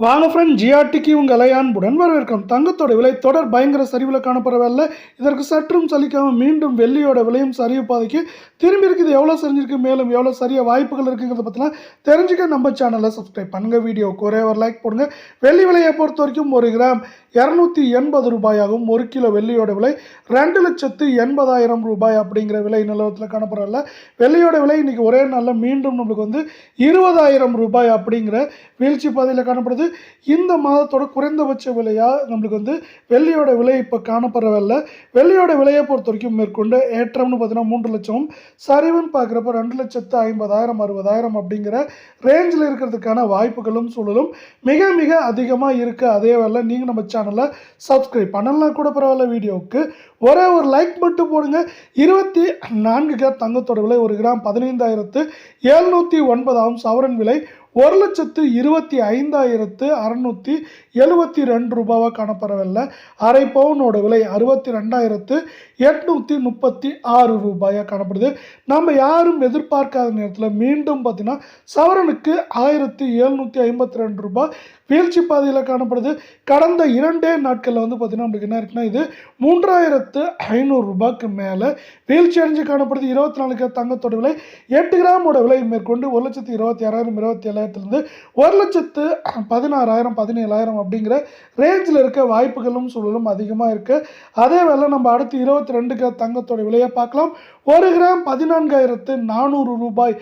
வாங்க ஃப்ரெண்ட், ஜிஆர்டிக்கு உங்கள் அன்புடன் வரவேற்கும். தங்கத்தோட விலை தொடர் பயங்கர சரிவில் காணப்படவில்லை. இதற்கு சற்றும் சலிக்காமல் மீண்டும் வெள்ளியோட விலையும் சரிவு பாதைக்கு திரும்பி இருக்குது. எவ்வளோ சரிஞ்சிருக்கு, மேலும் எவ்வளோ சரிய வாய்ப்புகள் இருக்குங்கிறத பற்றிலாம் தெரிஞ்சுக்க நம்ம சேனலை சப்ஸ்கிரைப் பண்ணுங்கள். வீடியோக்கு ஒரே ஒரு லைக் போடுங்க. வெள்ளி விலையை பொறுத்த வரைக்கும் 1 கிராம் 280 ரூபாயாகவும், 1 கிலோ வெள்ளியோட விலை 2,80,000 ரூபாய் அப்படிங்கிற விலை நிலவரத்தில் காணப்படவில்லை. வெள்ளியோட விலை இன்றைக்கி ஒரே நாளில் மீண்டும் நம்மளுக்கு வந்து 20,000 ரூபாய் அப்படிங்கிற வீழ்ச்சி பாதையில் காணப்படுது. இந்த மாதத்தோட குறைந்தபட்ச விலையாக நம்மளுக்கு வந்து வெள்ளியோட விலை இப்போ காணப்படவில்லை. வெள்ளியோட விலையை பொறுத்த வரைக்கும் மேற்கொண்டு ஏற்றம்னு பார்த்தீங்கன்னா 3 லட்சம், சரிவுன்னு பார்க்குறப்ப 2,50,000 60,000 அப்படிங்கிற ரேஞ்சில் இருக்கிறதுக்கான வாய்ப்புகளும் சூழலும் மிக மிக அதிகமாக இருக்குது. அதே வேலை நீங்கள் நம்ம சேனலை சப்ஸ்கிரைப் பண்ணலாம் கூட பரவாயில்ல. வீடியோவுக்கு ஒரே ஒரு லைக் மட்டும் போடுங்க. 24 கிராம் தங்கத்தோட விலை 1 கிராம் 15,709 சவரன் விலை 1,25,672 ரூபாவாக காணப்படவில்லை. அரை பவுனோட விலை 62,836 ரூபாயாக காணப்படுது. நம்ம யாரும் எதிர்பார்க்காத நேரத்தில் மீண்டும் பார்த்தீங்கன்னா சவரனுக்கு 1,752 ரூபாய் வீழ்ச்சி பாதையில் காணப்படுது. கடந்த 2 நாட்களில் வந்து பார்த்தீங்கன்னா நம்மளுக்கு என்ன இருக்குன்னா இது 3,500 ரூபாய்க்கு மேலே வீழ்ச்சி அடைஞ்சு காணப்படுது. 24 கிராம் தங்கத்தோட விலை 8 கிராமோட விலை மேற்கொண்டு 1,26,000 27,000 1,16,000 17,000 அப்படிங்கிற ரேஞ்சில் இருக்க வாய்ப்புகளும் சூழலும் அதிகமாக இருக்குது. அதே வேளை நம்ம அடுத்து 22 கிராம் தங்கத்தோட விலையை பார்க்கலாம். 1 கிராம் 14,400 ரூபாய்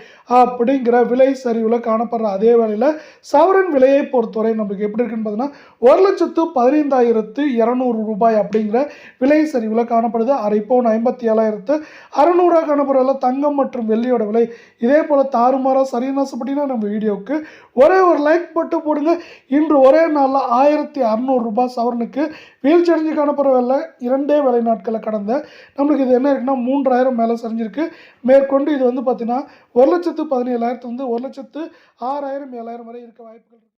அப்படிங்கிற விலை சரிவில் காணப்படுற அதே வேளையில் சவரன் விலையை பொறுத்தவரை நம்மளுக்கு எப்படி இருக்குன்னு பார்த்தீங்கன்னா 1,15,200 ரூபாய் அப்படிங்கிற விலை சரிவில் காணப்படுது. அரை பவுன் 57,600 காணப்படுறதுல தங்கம் மற்றும் வெள்ளியோட விலை இதே போல் தாறுமாறாக சரின்னு ஆசைப்பட்டீங்கன்னா நம்ம வீடியோவுக்கு ஒரே ஒரு லைக் போட்டு போடுங்க. இன்று ஒரே நாளில் 1,600 ரூபாய் சவரனுக்கு வீழ்ச்சி அடைஞ்சு காணப்படவில்லை. 2 வேலை நாட்களில் கடந்த நம்மளுக்கு இது என்ன இருக்குன்னா 3,000 மேலே சரிஞ்சிருக்கு. மேற்கொண்டு இது வந்து பார்த்தீங்கன்னா 1,17,000 1,06,000 7,000 வரை இருக்க வாய்ப்புகள் இருக்குது.